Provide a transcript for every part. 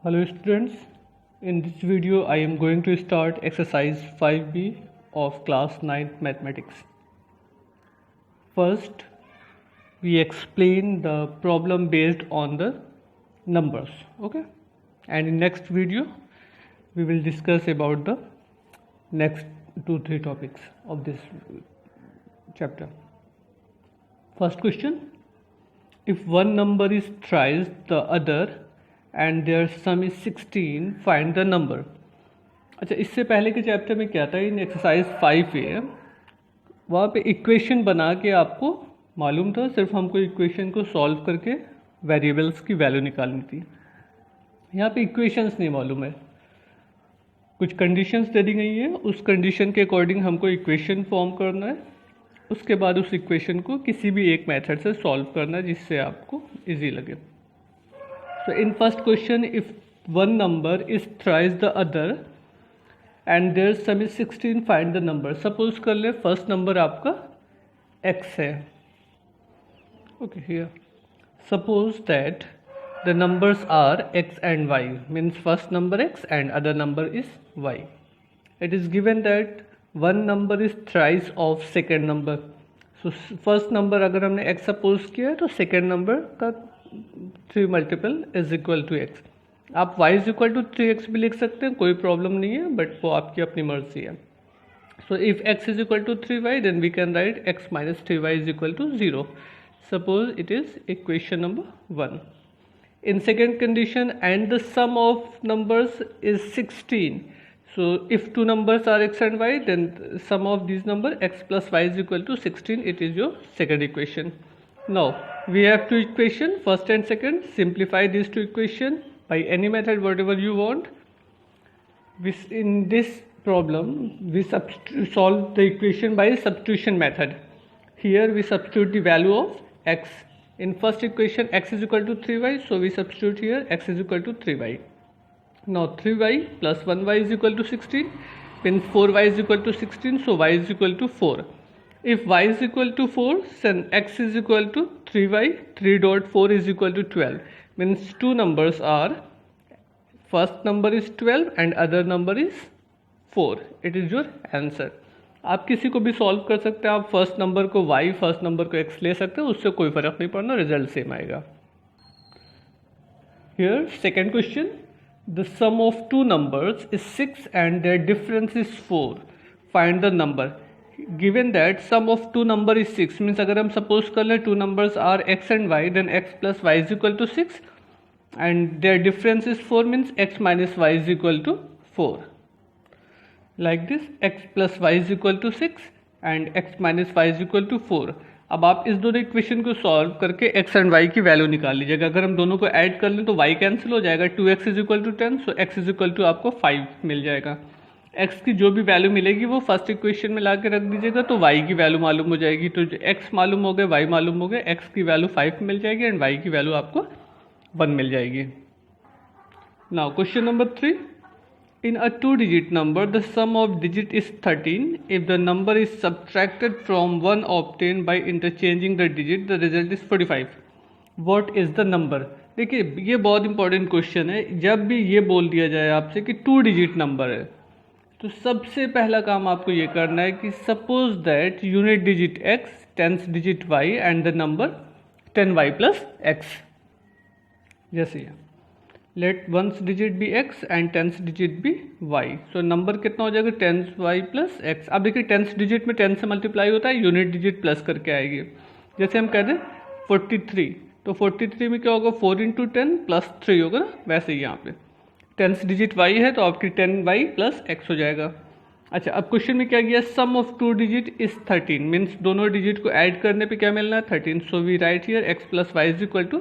Hello students, in this video I am going to start exercise 5b of class 9th mathematics. First, we explain the problem based on the numbers, okay? And in next video, we will discuss about the next 2-3 topics of this chapter. First question, if one number is thrice the other and their sum is 16, find the number. अच्छा, इससे पहले के chapter में क्या था, इन exercise 5 है वहाँ पे इक्वेशन बना के आपको मालूम था, सिर्फ हमको इक्वेशन को सॉल्व करके वेरिएबल्स की वैल्यू निकालनी थी। यहाँ पे इक्वेशंस नहीं मालूम है, कुछ कंडीशंस दे दी गई है, उस कंडीशन के अकॉर्डिंग हमको इक्वेशन फॉर्म करना है, उसके बाद उस इक्वेशन को किसी भी एक मेथड से सॉल्व करना है जिससे आपको इजी लगे। So in first question, if one number is thrice the other and their sum is 16, find the number. Suppose कर ले first number आपका x है. Okay, here. Suppose that the numbers are x and y, means first number x and other number is y. It is given that one number is thrice of second number. So first number अगर हमने x suppose किया तो second number का 3 multiple is equal to X. आप y is equal to 3x भी लिख सकते हैं, कोई प्रॉब्लम नहीं है, बट वो आपकी अपनी मर्जी है। So if x is equal to 3y then we can write x minus 3y is equal to 0। Suppose it is equation number 1। In second condition and the sum of numbers is 16। So if two numbers are x and y then sum of this number x plus y is equal to 16। It is your second equation. Now we have two equations, first and second. Simplify these two equations by any method, whatever you want. In this problem, we solve the equation by substitution method. Here we substitute the value of x. In first equation, x is equal to 3y, so we substitute here x is equal to 3y. Now 3y plus 1y is equal to 16, means 4y is equal to 16, so y is equal to 4. If y is equal to 4, then x is equal to 3y, 3 dot 4 is equal to 12. Means two numbers are, first number is 12 and other number is 4. It is your answer. आप किसी को भी solve कर सकते हैं, आप first number को y, first number को x ले सकते हैं, उससे कोई फर्क नहीं पड़ना, रिजल्ट सेम आएगा। Here second question, the sum of two numbers is 6 and their difference is 4. Find the number. Given that sum of two number is 6, means अगर हम suppose कर लें two numbers are x and y, then x plus y is equal to 6 and their difference is 4, means x minus y is equal to 4. Like this, x plus y is equal to 6 and x minus y is equal to 4. अब आप इस दोनों equation को solve करके x and y की value निकाल लीजिएगा। अगर हम दोनों को ऐड कर लें तो y कैंसिल हो जाएगा, 2x is equal to 10, so x is equal to आपको 5 मिल जाएगा। x की जो भी वैल्यू मिलेगी वो फर्स्ट इक्वेशन में ला के रख दीजिएगा, तो y की वैल्यू मालूम हो जाएगी। तो x मालूम हो गए, y मालूम हो गए, x की वैल्यू 5 मिल जाएगी एंड y की वैल्यू आपको 1 मिल जाएगी। Now question number 3, in a 2 digit number the sum of digit is 13। If the number is subtracted from 1 obtain by interchanging the digit the result is 45। What is the number? देखिए ये बहुत important question है। जब भी ये बोल दिया जाए आपसे कि 2 डिजिट नंबर है, तो सबसे पहला काम आपको ये करना है कि suppose that unit digit x, tenth digit y and the number 10y plus x। जैसे लेट वंस डिजिट भी x एंड टेंथ डिजिट भी y, सो नंबर कितना हो जाएगा 10y प्लस x। अब देखिए टेंथ डिजिट में 10 से मल्टीप्लाई होता है, यूनिट डिजिट प्लस करके आएगी। जैसे हम कह दें 43, तो 43 में क्या होगा 4 इंटू 10 प्लस 3 होगा ना, वैसे ही यहाँ पे 10th डिजिट y है तो आपकी 10y प्लस x हो जाएगा। अच्छा, अब क्वेश्चन में क्या किया, sum of 2 digit is 13, means दोनों डिजिट को ऐड करने पे क्या मिलना है 13, so we write here x plus y is equal to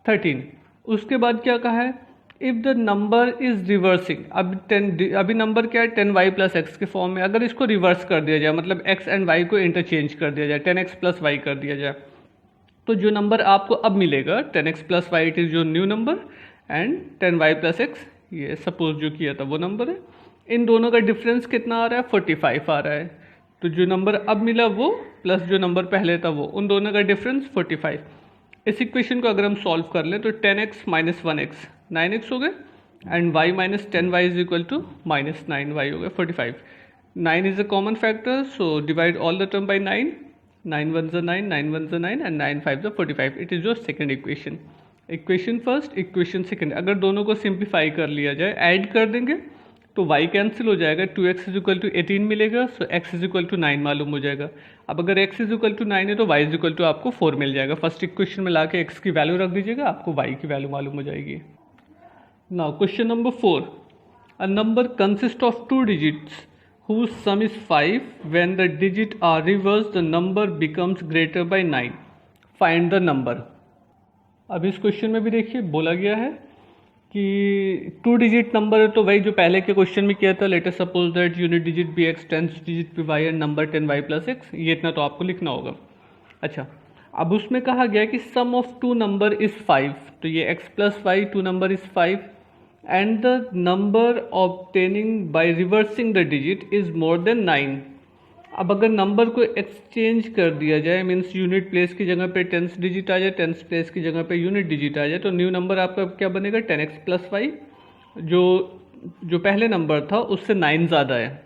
13। उसके बाद क्या कहा है, if the number is reversing. अभी नंबर क्या है 10y प्लस x के फॉर्म में, अगर इसको रिवर्स कर दिया जाए, मतलब x एंड y को इंटरचेंज कर दिया जाए, 10x प्लस y कर दिया जाए, तो जो नंबर आपको अब मिलेगा 10x plus y it is जो new number and 10y plus x ये सपोज जो किया था वो नंबर है। इन दोनों का डिफरेंस कितना आ रहा है 45 आ रहा है, तो जो नंबर अब मिला वो प्लस जो नंबर पहले था वो, उन दोनों का डिफरेंस 45। इस इक्वेशन को अगर हम सॉल्व कर लें तो 10x माइनस 1x 9x हो गए, and y minus 10y is equal to minus 9y हो गया 45. 9 is a common factor, so divide all the term by 9. 9 ones are 9, 9 ones are 9 and 9 5s are 45. It is your second equation. Equation first, equation second. अगर दोनों को simplify कर लिया जाए, add कर देंगे तो y कैंसिल हो जाएगा. 2x इज इक्वल टू 18 मिलेगा, सो x इज इक्वल टू 9 मालूम हो जाएगा. अब अगर x इज इक्वल टू 9 है तो y इज इक्वल टू आपको 4 मिल जाएगा. फर्स्ट इक्वेशन में ला के x की वैल्यू रख दीजिएगा, आपको y की वैल्यू मालूम हो जाएगी. Now question number 4. A number consist of 2 digits whose sum is 5. When the digit are reversed, the number becomes greater by 9. Find the number. अब इस क्वेश्चन में भी देखिए बोला गया है कि 2 डिजिट नंबर है, तो वही जो पहले के क्वेश्चन में किया था. Let us suppose that unit digit be x, tenth digit be y and number 10y plus x. ये इतना तो आपको लिखना होगा. अच्छा, अब उसमें कहा गया कि सम ऑफ 2 नंबर इज 5. तो ये x plus y 2 number is 5. And the number obtaining by reversing the digit is more than 9. अब अगर नंबर को एक्सचेंज कर दिया जाए, मीन्स यूनिट प्लेस की जगह पे टेंथ डिजिट आ जाए, टेंथ प्लेस की जगह पे यूनिट डिजिट आ जाए, तो न्यू नंबर आपका क्या बनेगा 10x प्लस वाई. जो पहले नंबर था उससे 9 ज़्यादा है,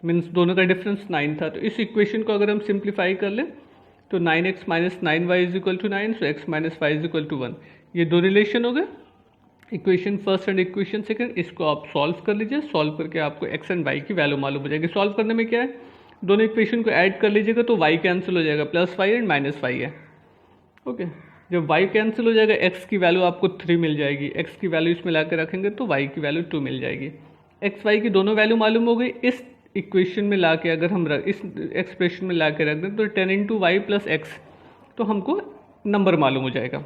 मीन्स दोनों का डिफरेंस 9 था. तो इस इक्वेशन को अगर हम सिंप्लीफाई कर लें तो 9x minus 9y is equal to 9, so x minus y is equal to 1. ये दो रिलेशन हो गए, equation first and equation second. इसको आप सॉल्व कर लीजिए. सॉल्व करके आपको x एंड y की वैल्यू मालूम हो जाएगी. सॉल्व करने में क्या है, दोनों इक्वेशन को ऐड कर लीजिएगा तो y कैंसिल हो जाएगा, plus y and minus y है. ओके, जब y कैंसिल हो जाएगा x की वैल्यू आपको 3 मिल जाएगी. x की वैल्यू इसमें ला के रखेंगे तो y की वैल्यू 2 मिल जाएगी. x y की दोनों वैल्यू मालूम हो गई. इस इक्वेशन में ला के अगर हम इस एक्सप्रेशन में ला के रख दें तो 10 इंटू वाई प्लस एक्स, तो हमको नंबर मालूम हो जाएगा.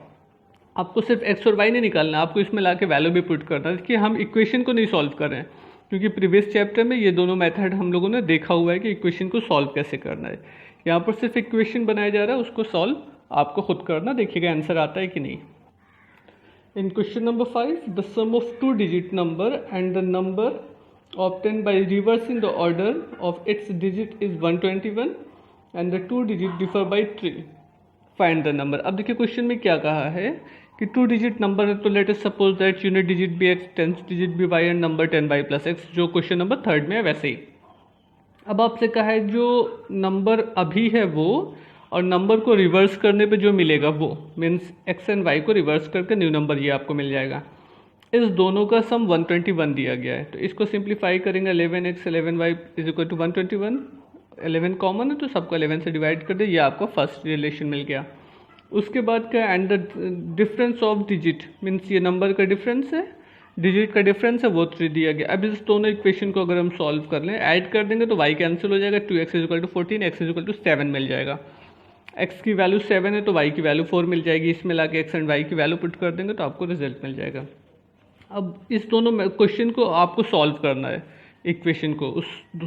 आपको सिर्फ x और y नहीं निकालना, आपको इसमें ला के वैल्यू भी पुट करना है कि हम इक्वेशन को नहीं सॉल्व कर रहे हैं, क्योंकि प्रीवियस चैप्टर में ये दोनों मेथड हम लोगों ने देखा हुआ है कि इक्वेशन को सॉल्व कैसे करना है. यहाँ पर सिर्फ इक्वेशन बनाया जा रहा है, उसको सॉल्व आपको खुद करना. देखिएगा आंसर आता है कि नहीं. In question number 5, the sum of 2 digit number and the number obtained by reversing the order of its digit is 121 and the 2 digit differ by 3. Find the number. अब देखिए क्वेश्चन में क्या कहा है कि 2 डिजिट नंबर है, तो let us suppose that unit digit be x, tenth digit be y and number 10y plus x, जो क्वेश्चन नंबर 3 में है वैसे ही. अब आपसे कहा है जो नंबर अभी है वो और नंबर को रिवर्स करने पे जो मिलेगा वो, मीन्स x एंड y को रिवर्स करके न्यू नंबर ये आपको मिल जाएगा. इस दोनों का सम 121 दिया गया है, तो इसको सिंप्लीफाई करेंगे. 11x 11y is equal to 121. 11 common है तो सबको 11 से डिवाइड कर दे, ये आपका फर्स्ट रिलेशन मिल गया. उसके बाद क्या, and the difference of digit, means ये नंबर का डिफरेंस है, डिजिट का डिफरेंस है, वो 3 दिया गया. अब इस दोनों इक्वेशन को अगर हम सॉल्व कर लें, ऐड कर देंगे तो y कैंसिल हो जाएगा. 2x is equal to 14, x is equal to 7 मिल जाएगा. x की वैल्यू 7 है तो y की वैल्यू 4 मिल जाएगी. इसमें ला के x एंड y की वैल्यू पुट कर देंगे तो आपको रिजल्ट मिल जाएगा. अब इस दोनों क्वेश्चन को आपको सॉल्व करना है, इक्वेशन को उस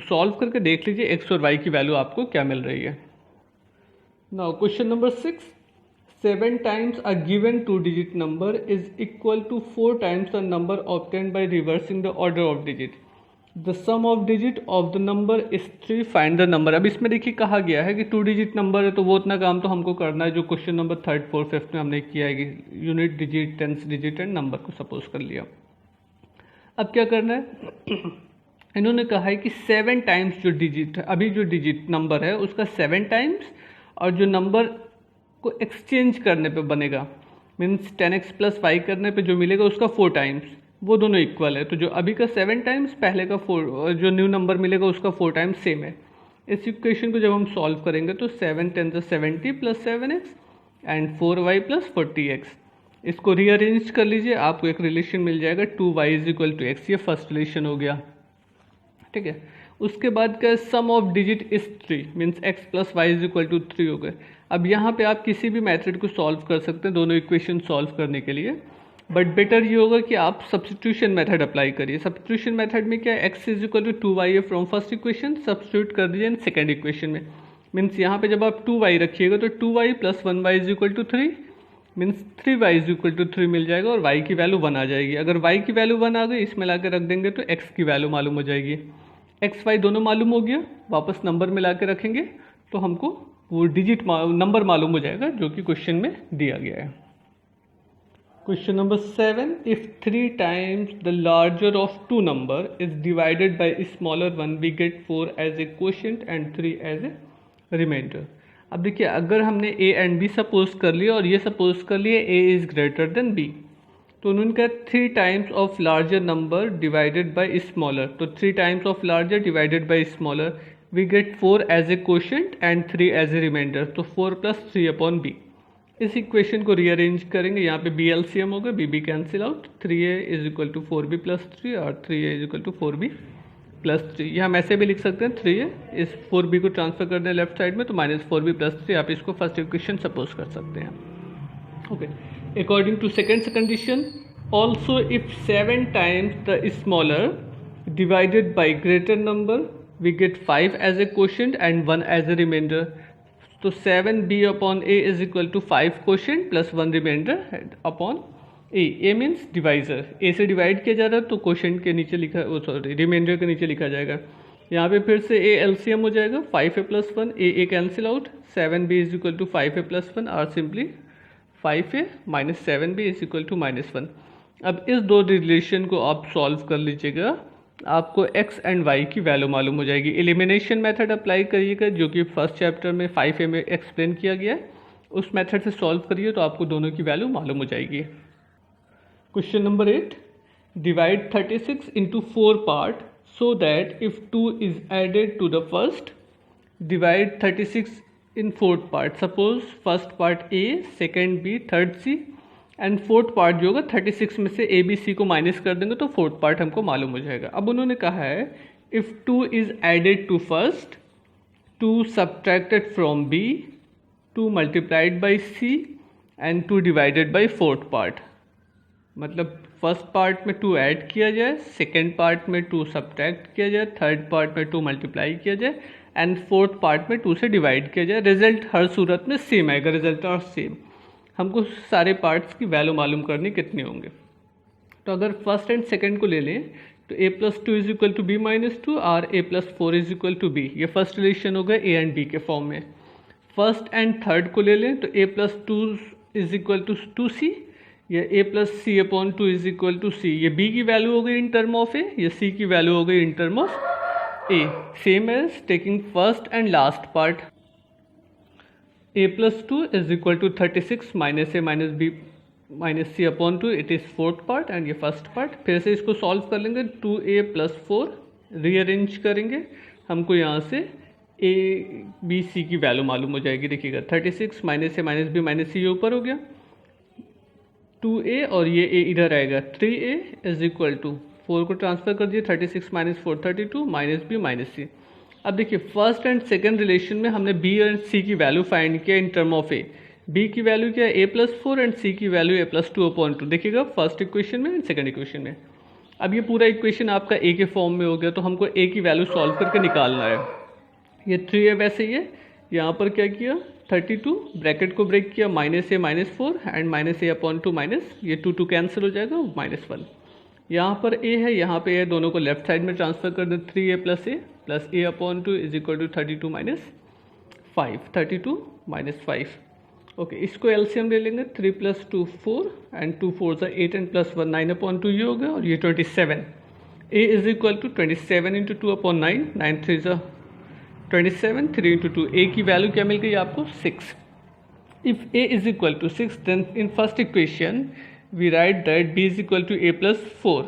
सॉल्व करके देख लीजिए x और y की वैल्यू आपको क्या मिल रही है. Now question number 6, 7 times a given 2 digit number is equal to 4 times the number obtained by reversing the order of digit. The sum of digit of the number is 3. Find the number. अब इसमें देखिए कहा गया है कि 2 digit number है तो वो उतना काम तो हमको करना है जो क्वेश्चन नंबर 3, 4, 5 में हमने किया है कि unit digit, tenth digit and number को सपोज कर लिया. अब क्या करना है, इन्होंने कहा है कि 7 टाइम्स जो डिजिट है, अभी जो डिजिट नंबर है उसका 7 टाइम्स, और जो नंबर को एक्सचेंज करने पे बनेगा, मीन्स 10x प्लस वाई करने पे जो मिलेगा उसका 4 टाइम्स, वो दोनों इक्वल है. तो जो अभी का 7 टाइम्स, पहले का 4, और जो न्यू नंबर मिलेगा उसका 4 टाइम्स सेम है. इस इक्वेशन को जब हम सॉल्व करेंगे तो 7 10 70 plus 7x and 4y plus 40x. इसको रीअरेंज कर लीजिए, आपको एक रिलेशन मिल जाएगा 2y is equal to x. ये फर्स्ट रिलेशन हो गया, ठीक है. उसके बाद का sum of digit is 3, means x plus y is equal to 3 हो गए. अब यहाँ पे आप किसी भी मेथड को सॉल्व कर सकते हैं दोनों इक्वेशन सॉल्व करने के लिए, बट बेटर ये होगा कि आप सब्स्टिट्यूशन मेथड अप्लाई करिए. सब्स्टिट्यूशन मेथड में क्या है, x is equal to 2y है फ्रॉम फर्स्ट इक्वेशन, सब्स्टिट्यूट कर दीजिए इन सेकेंड इक्वेशन में. मीन्स यहाँ पे जब आप 2y रखिएगा तो 2y plus 1y is equal to 3, means 3y is equal to 3 मिल जाएगा और y की वैल्यू 1 आ जाएगी. अगर y की वैल्यू 1 आ गई, इसमें ला के रख देंगे तो x की वैल्यू मालूम हो जाएगी. x y दोनों मालूम हो गया, वापस नंबर में ला के रखेंगे तो हमको वो डिजिट नंबर मालूम हो जाएगा जो कि क्वेश्चन में दिया गया है. Question number 7. If 3 times the larger of two number is divided by a smaller one, we get 4 as a quotient and 3 as a remainder. अब देखिए, अगर हमने a एंड b सपोज कर लिया और ये सपोज कर लिया a is greater than b, तो उन्होंने कहा 3 times of larger number divided by smaller, तो 3 times of larger divided by smaller we get 4 as a quotient and 3 as a remainder, तो 4 प्लस 3 अपॉन बी. इस इक्वेशन को रीअरेंज करेंगे, यहाँ पे बी एलसीएम होगा, b b cancel out, 3a is equal to 4b plus 3 और 3a is equal to 4b plus 3. ये हम ऐसे भी लिख सकते हैं, 3a इस 4b को ट्रांसफर कर दें लेफ्ट साइड में, तो माइनस 4b प्लस 3. आप इसको फर्स्ट इक्वेशन सपोज कर सकते हैं. Okay, according to second condition, also if 7 times the smaller divided by greater number we get 5 as a quotient and 1 as a remainder. तो 7b upon a is equal to 5 quotient plus 1 remainder upon a. a means divisor, a से divide किया जा रहा है तो quotient के नीचे लिखा, सॉरी रिमाइंडर के नीचे लिखा जाएगा. यहाँ पे फिर से a एलसीएम हो जाएगा, 5a plus 1, a cancel out, 7b is equal to 5a plus 1 और simply 5a minus 7b is equal to minus 1. अब इस दो रिलेशन को आप सॉल्व कर लीजिएगा, आपको x एंड y की वैल्यू मालूम हो जाएगी. एलिमिनेशन मेथड अप्लाई करिएगा जो कि फर्स्ट चैप्टर में 5a में एक्सप्लेन किया गया है, उस मेथड से सॉल्व करिए तो आपको दोनों की वैल्यू मालूम हो जाएगी. Question number 8. Divide 36 into 4 part so that if 2 is added to the first, divide 36 in 4 part. Suppose first part a, second b, third c and fourth part जो होगा 36 में से ए बी सी को माइनस कर देंगे तो फोर्थ पार्ट हमको मालूम हो जाएगा. अब उन्होंने कहा है if 2 is added to first, 2 subtracted from b, 2 multiplied by c and 2 divided by fourth part. मतलब फर्स्ट पार्ट में 2 ऐड किया जाए, सेकेंड पार्ट में 2 सब्ट्रैक्ट किया जाए, थर्ड पार्ट में 2 मल्टीप्लाई किया जाए एंड फोर्थ पार्ट में 2 से डिवाइड किया जाए. रिजल्ट हर सूरत में सेम आएगा, रिजल्ट और सेम. हमको सारे पार्ट्स की वैल्यू मालूम करनी कितने होंगे. तो अगर फर्स्ट एंड सेकंड को ले लें तो a plus 2 is equal to b minus 2 और a plus 4 is equal to b. ये फर्स्ट रिलेशन होगा a एंड b के फॉर्म में. फर्स्ट एंड थर्ड को ले लें तो a plus 2 is equal to 2c, या a plus c upon 2 is equal to c. ये b की वैल्यू हो गई इन टर्म ऑफ a, ये c की वैल्यू हो गई in term of a. Same as taking first and last part, a plus 2 is equal to 36 minus a minus b minus c upon 2, it is fourth part and ये first part. फिर से इसको solve कर लेंगे, 2a plus 4 rearrange करेंगे, हमको यहाँ से a b c की वैल्यू मालूम हो जाएगी. देखिएगा 36 minus a minus b minus c ऊपर हो गया, 2a और ये a इधर आएगा, 3a इज इक्वल टू 4 को ट्रांसफर कर दिए, 36 minus 4 32 minus b minus c. अब देखिए फर्स्ट एंड सेकंड रिलेशन में हमने b और c की वैल्यू फाइंड किया इन टर्म ऑफ a. b की वैल्यू क्या है a प्लस 4 एंड c की वैल्यू a प्लस 2 अपॉन 2. देखिएगा फर्स्ट इक्वेशन में एंड सेकंड इक्वेशन में. अब ये पूरा इक्वेशन आपका a के फॉर्म में हो गया, तो हमको a की वैल्यू सॉल्व करके निकालना है. ये 3a वैसे ही है, यहाँ पर क्या किया 32 ब्रैकेट को ब्रेक किया, minus a minus 4 and minus a upon 2 minus, ये 2 कैंसिल हो जाएगा, माइनस 1. यहाँ पर a है, यहाँ पे a, दोनों को लेफ्ट साइड में ट्रांसफर कर दे, 3a plus a upon 2 is equal to 32 minus 5, 32 minus 5. Okay, इसको एलसीएम ले लेंगे, 3 प्लस 2 4 एंड 2 4 सा 8 एंड प्लस 1 9 अपॉन 2 ये हो गया, और ये 27. a is equal to 27 into 2 upon 9, 9 3 सा 27, 3 इंटू 2, a की वैल्यू क्या मिल गई आपको 6. If a is equal to 6 then in first equation we write that b is equal to a plus 4.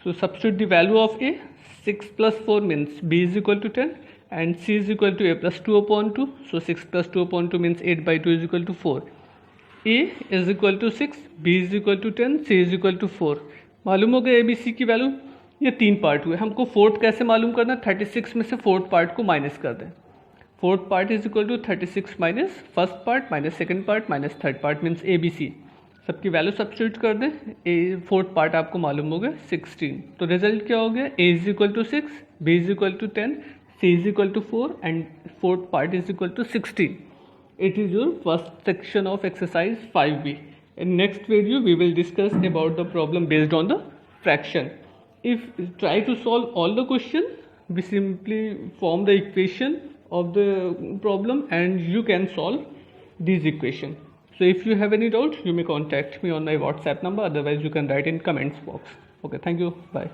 So substitute the value of a, 6 plus 4 means b is equal to 10 and c is equal to a plus 2 upon 2. So 6 plus 2 upon 2 means 8 by 2 is equal to 4. a is equal to 6, b is equal to 10, c is equal to 4. मालूम हो गया a b c की value. ये 3 part हुए, हमको fourth कैसे मालूम करना, 36 में से फोर्थ पार्ट को माइनस कर दें. Fourth part is equal to 36 minus first part minus second part minus third part means a b c. सबकी वैल्यू सब्स्टिट्यूट कर दें, ए फोर्थ पार्ट आपको मालूम हो गया 16. तो रिजल्ट क्या हो गया, A is equal to 6, B is equal to 10, C is equal to 4 and fourth part is equal to 16. It is your first section of exercise 5b. In next video we will discuss about the problem based on the fraction. If try to solve all the question, we simply form the equation of the problem and you can solve these equation. So if you have any doubt, you may contact me on my WhatsApp number. Otherwise, you can write in comments box. Okay, thank you. Bye.